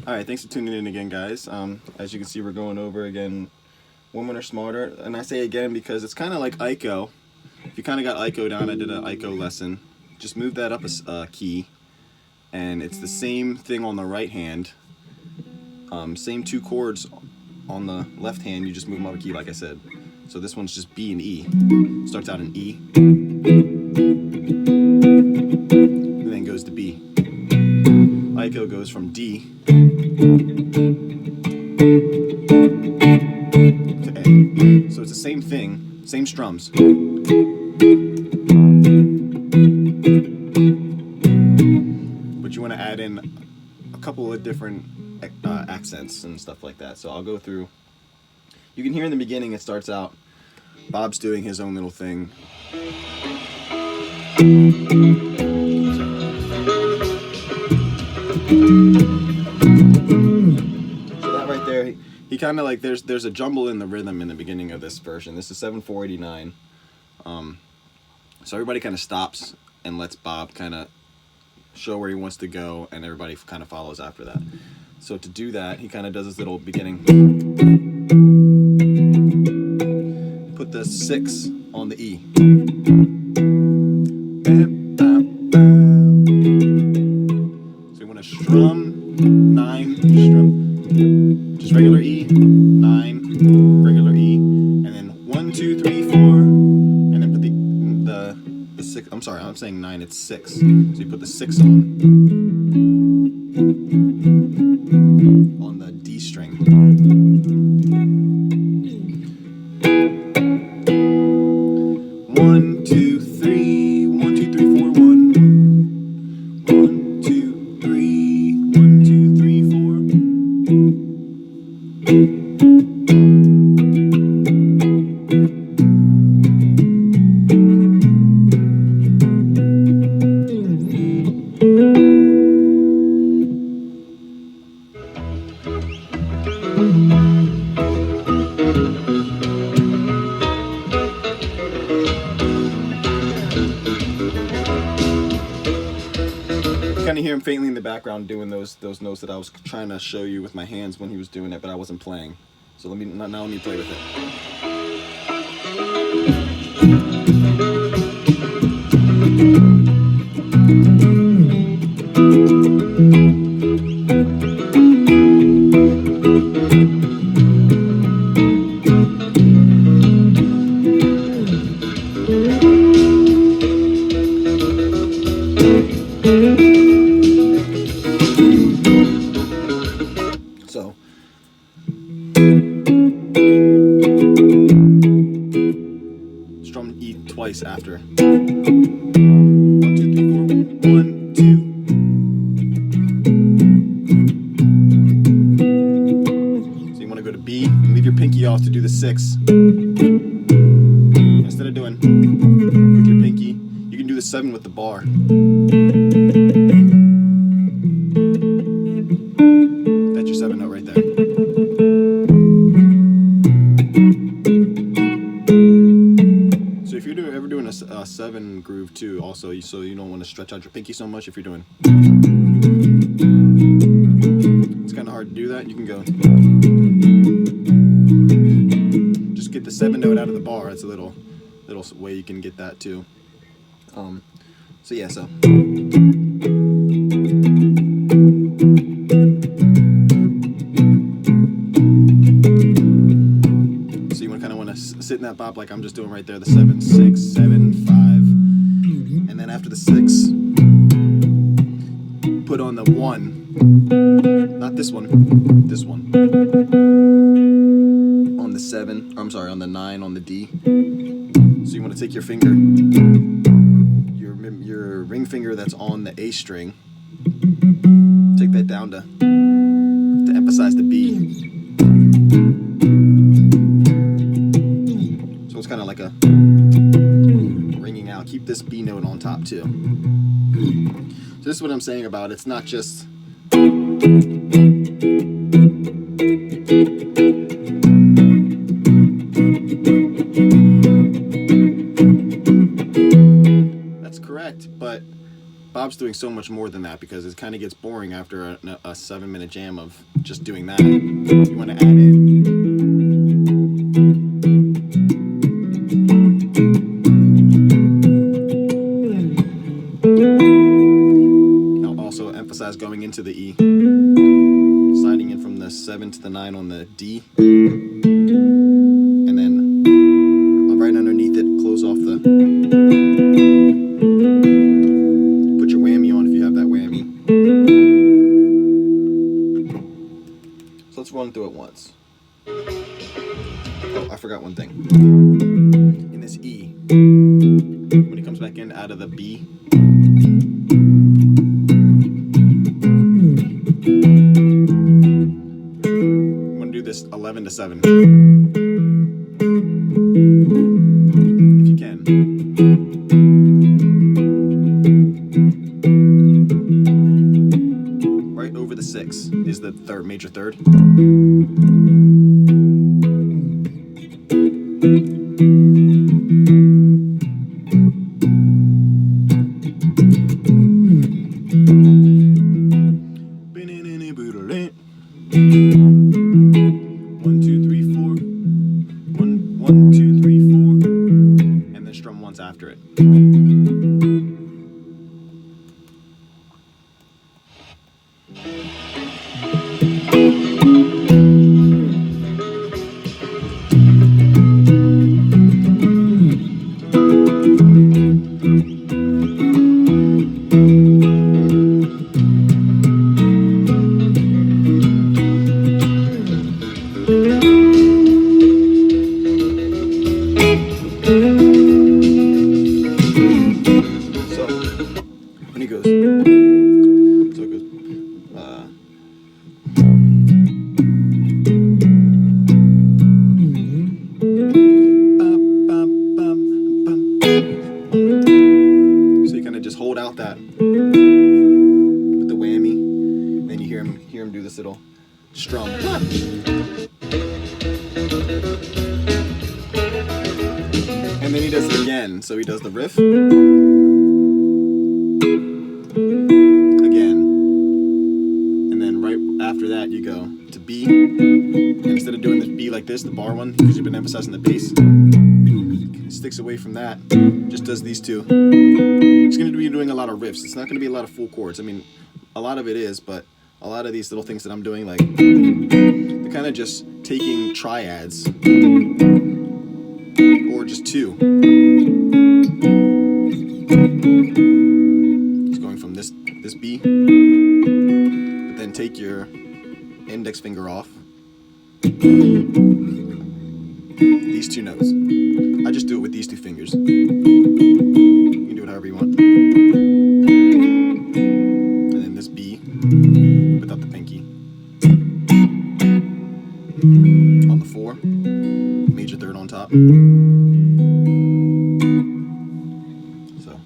Alright, thanks for tuning in again, guys. As you can see, we're going over again Women Are Smarter. And I say again because it's kind of like Ico. If you kind of got Ico down, I did an Ico lesson. Just move that up a key. And it's the same thing on the right hand. Same two chords on the left hand, you just move them up a key like I said. So this one's just B and E. Starts out in E. And then goes to B. Ico goes from D to A. So it's the same thing, same strums. But you want to add in a couple of different accents and stuff like that. So I'll go through. You can hear in the beginning it starts out, Bob's doing his own little thing. So that right there, he kind of like, there's a jumble in the rhythm in the beginning of this version. This is 7/4/89. So everybody kind of stops and lets Bob kind of show where he wants to go, and everybody kind of follows after that. So to do that, he kind of does this little beginning. Put the 6 on the E. So you want to strum 9, strum, just regular E, 9, regular E, and then 1, 2, 3, 4, and then put the 6. I'm sorry, I'm saying 9. It's 6. So you put the 6 on the D string. 1, 2, 3, 1, 2, 3, 4, 1, 1, 2, 3, 1, 2, 3, kind of hear him faintly in the background doing those notes that I was trying to show you with my hands when he was doing it, but I wasn't playing. So now let me play with it. So twice after. 1, 2, 3, 4. 1, 2. So you want to go to B and leave your pinky off to do the 6. Instead of doing with your pinky, you can do the 7 with the bar. That's your 7 note right there. So if you're ever doing a 7 groove too, also, so you don't want to stretch out your pinky so much. If you're doing, it's kind of hard to do that. You can go, just get the 7 note out of the bar. It's a little way you can get that too. So yeah, so. Sit in that bop like I'm just doing right there, the 7, 6, 7, 5, and then after the 6, put on the 1, not this one, this one, on the 7, I'm sorry, on the 9, on the D. So you want to take your finger, your ring finger that's on the A string, take that down to emphasize the B. It's kind of like a ringing out. Keep this B note on top too. So this is what I'm saying about it's not just that's correct, but Bob's doing so much more than that because it kind of gets boring after a 7-minute jam of just doing that. You want to add in. Going into the E, sliding in from the 7 to the 9 on the D, and then right underneath it, close off the, put your whammy on if you have that whammy. So let's run through it once. Oh, I forgot one thing. In this E, when it comes back in out of the B, I'm going to do this 11 to 7. If you can. Right over the 6 is the third, major third. After it. Little strum. And then he does it again. So he does the riff. Again. And then right after that you go to B. And instead of doing the B like this, the bar one, because you've been emphasizing the bass, sticks away from that. Just does these two. It's going to be doing a lot of riffs. It's not going to be a lot of full chords. I mean, a lot of it is, but a lot of these little things that I'm doing, like, they're kind of just taking triads, or just 2. It's going from this B, but then take your index finger off, these 2 notes. I just do it with these 2 fingers. on the 4, major 3rd on top. So.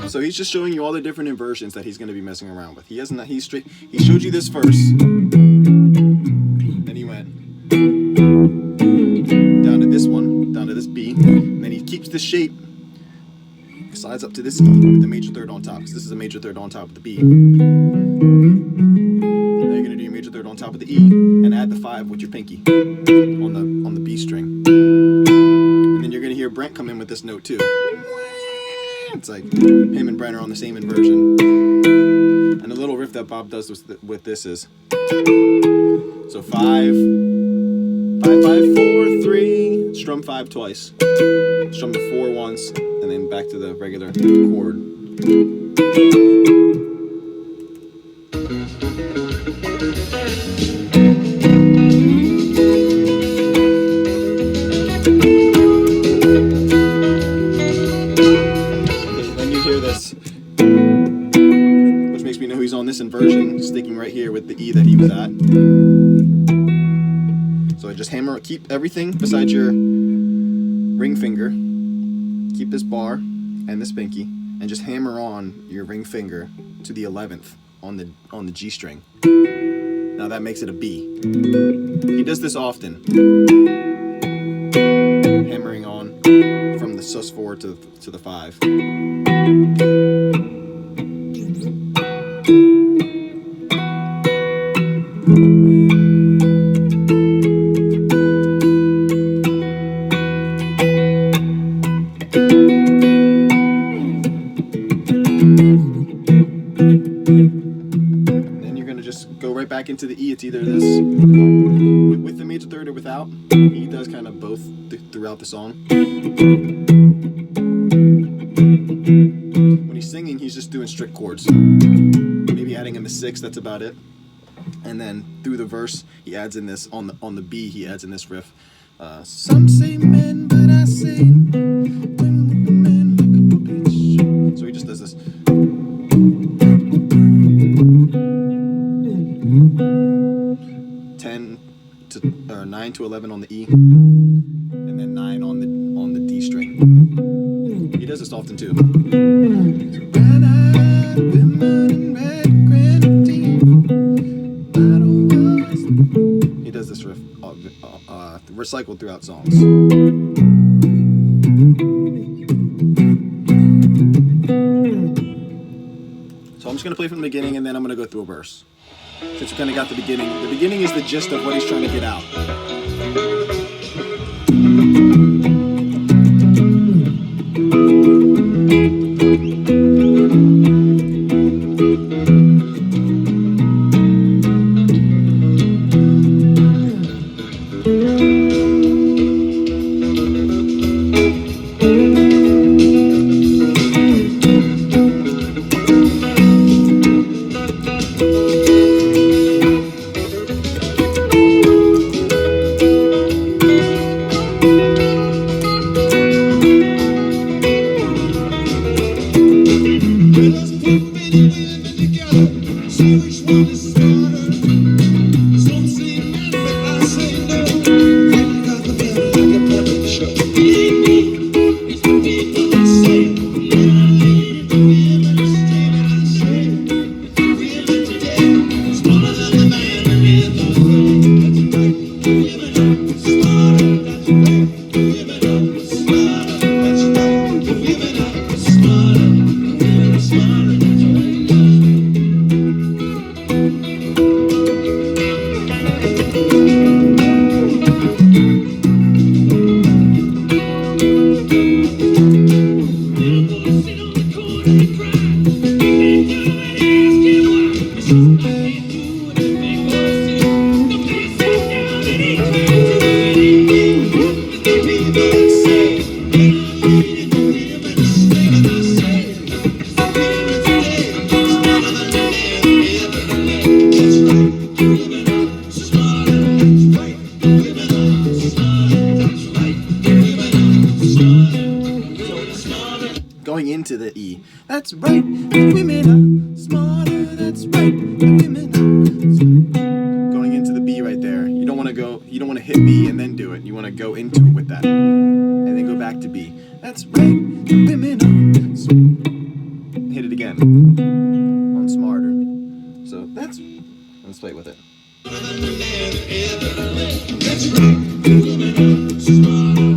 So he's just showing you all the different inversions that he's going to be messing around with. He hasn't. He showed you this first, then he went down to this one, down to this B, and then he keeps this shape, slides up to this E with the major 3rd on top, because this is a major 3rd on top of the B. Now you're going to do your major 3rd on top of the E and add the 5 with your pinky on the B string, and then you're going to hear Brent come in with this note too. It's like him and Brent are on the same inversion. And the little riff that Bob does with this is, so 5, 5, 5, 4, 3, strum 5 twice, strum the 4 once, and then back to the regular chord. He's on this inversion, sticking right here with the E that he was at. So I just hammer, keep everything besides your ring finger. Keep this bar and this pinky, and just hammer on your ring finger to the 11th on the G string. Now that makes it a B. He does this often, hammering on from the sus4 to the 5. Then you're going to just go right back into the E. It's either this with the major 3rd or without. He does kind of both throughout the song. When he's singing, he's just doing strict chords. Maybe adding in the 6, that's about it. And then through the verse, he adds in this, on the B, he adds in this riff. Some say men, but I say women like a bitch. So he just does this. 9 to 11 on the E, and then 9 on the D string. He does this often too. He does this riff recycled throughout songs. So I'm just going to play from the beginning, and then I'm going to go through a verse. Since we kind of got the beginning is the gist of what he's trying to get out. Going into the E. That's right, women are smarter, that's right, women are. Going into the B right there. You don't want to hit B and then do it. You want to go into it with that. And then go back to B. That's right, women are. Hit it again. On smarter. So let's play with it. That's right, women are smarter.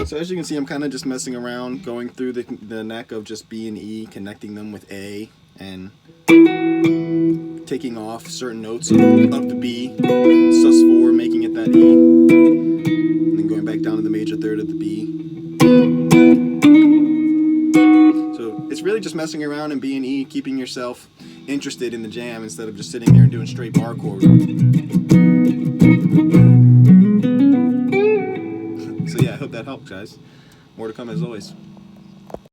So as you can see, I'm kind of just messing around, going through the neck of just B and E, connecting them with A, and taking off certain notes of the B, sus4, making it that E, and then going back down to the major third of the B. So it's really just messing around in B and E, keeping yourself interested in the jam instead of just sitting there and doing straight bar chord. So yeah, I hope that helped, guys. More to come as always.